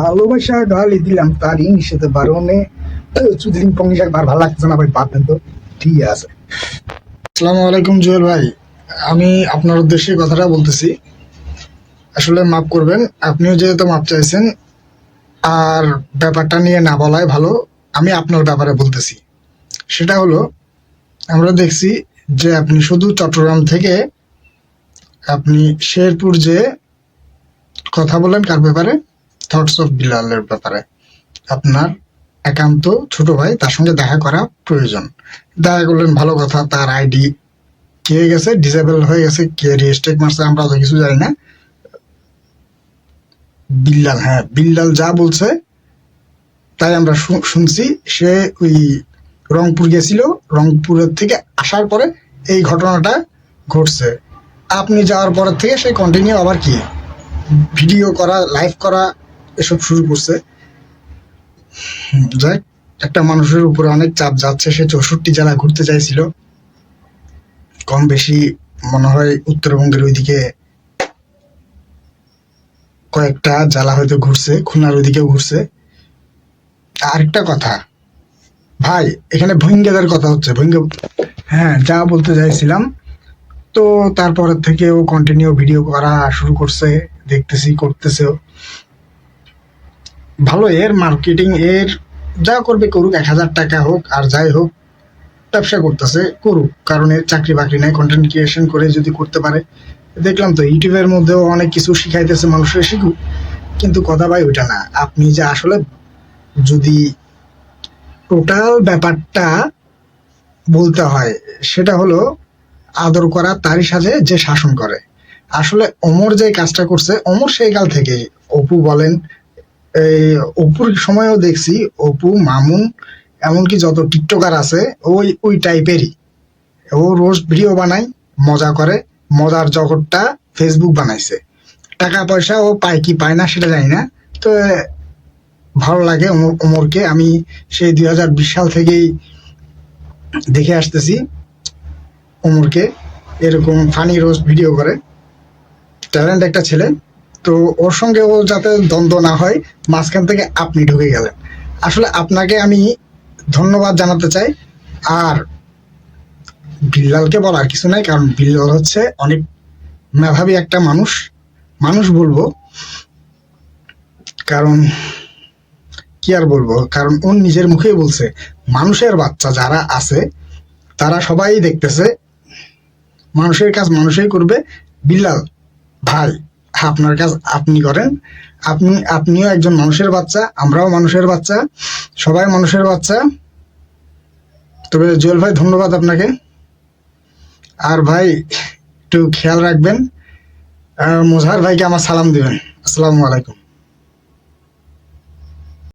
ভালোবাসা গালি দিলাম তারই নিষেধে বারণে চুদিন পঙ্গি শাক ভালো লাগছে না ভাই, বাদ দেন তো। ঠিক আছে। আসসালামু আলাইকুম জুয়েল ভাই, আমি আপনার উদ্দেশ্যে কথাটা বলতেছি। আসলে মাফ করবেন, আপনিও যেহেতু মাপ চাইছেন, আর ব্যাপারটা নিয়ে না বলাই ভালো। আমি আপনার ব্যাপারে বলতেছি। সেটা হলো, আমরা দেখছি যে আপনি শুধু চট্টগ্রাম থেকে আপনি শেরপুর যে কথা বলেন কার ব্যাপারে, থটস অফ বিলালের ব্যাপারে। আপনার একান্ত ছোট ভাই, তার সঙ্গে দেখা করা প্রয়োজন। দেখা করলেন, ভালো কথা। তার আইডি কে গেছে, ডিসেবল হয়ে গেছে, কে রিস্ট্রিক্ট মারছে আমরা তো কিছু জানি না। বিল্লাল, হ্যাঁ বিল্লাল যা বলছে তাই আমরা শুনছি। সে ওই রংপুর গেছিল, রংপুরের থেকে আসার পরে এই ঘটনাটা ঘটছে। আপনি যাওয়ার পরের থেকে সে কন্টিনিউ আবার কি ভিডিও করা, লাইভ করা এসব শুরু করছে। যাই, একটা মানুষের উপরে অনেক চাপ যাচ্ছে। সে 64 জেলা ঘুরতে চাইছিল, কম বেশি মনে হয় উত্তরবঙ্গের ওইদিকে কয়েকটা জেলা হয়তো ঘুরছে, খুলনার ওইদিকেও ঘুরছে। আরেকটা কথা ভাই, এখানে ভৈঙ্গেদের কথা হচ্ছে, ভৈঙ্গে, হ্যাঁ যা বলতে চাইছিলাম। তো তারপরের থেকে ও কন্টিনিউ ভিডিও করা শুরু করছে, দেখতেছি করতেছেও ভালো। এর মার্কেটিং, এর যা করবে করুক, 1000 টাকা হোক আর যাই হোক, ব্যবসা করতেছে করুক, কারণ এর চাকরি বাকরি নাই। কন্টেন্ট ক্রিয়েশন করে যদি করতে পারে, দেখলাম তো ইউটিউবের মধ্যেও অনেক কিছু শিখাইতেছে, মানুষের শিখুক। কিন্তু কথা ভাই ওইটা না। আপনি যে আসলে যদি টোটাল ব্যাপারটা বলতে হয়, সেটা হলো আদর করা তারই সাজে যে শাসন করে। আসলে ওমর যে কাজটা করছে, ওমর সেই কাল থেকে, অপু বলেন, এই অপুর সময়ও দেখছি, অপু, মামুন, এমনকি যত টিকটকার আছে ওই ওই টাইপেরই। ও রোজ ভিডিও বানায়, মজা করে, মজার জগৎটা ফেসবুক বানাইছে। টাকা পয়সা ও পায় কি পায় না সেটা জানি না। তো ভালো লাগে ওমরকে। আমি সেই 2020 সাল থেকেই দেখে আসতেছি ওমরকে, এরকম ফানি রোস্ট ভিডিও করে, ট্যালেন্ট একটা ছেলে। তো ওর সঙ্গে ও যাতে দ্বন্দ্ব না হয়, মাঝখান থেকে আপনি ঢুকে গেলেন। আসলে আপনাকে আমি ধন্যবাদ জানাতে চাই। আর বিল্লালকে বলার কিছু নাই, কারণ বিল্লাল হচ্ছে অনেক মেধাবী একটা মানুষ, মানুষ বলবো। কারণ কি আর বলবো, কারণ ও নিজের মুখেই বলছে মানুষের বাচ্চা যারা আছে তারা সবাই দেখতেছে, মানুষের কাজ মানুষই করবে। বিল্লাল ভাই, আপনার কাজ আপনি করেন। আপনিও একজন মানুষের বাচ্চা, আমরাও মানুষের বাচ্চা, সবাই মানুষের বাচ্চা। তবে জুয়েল ভাই, ধন্যবাদ আপনাকে। আর ভাই একটু খেয়াল রাখবেন, মোজাহার ভাইকে আমার সালাম দিবেন। আসসালামু আলাইকুম।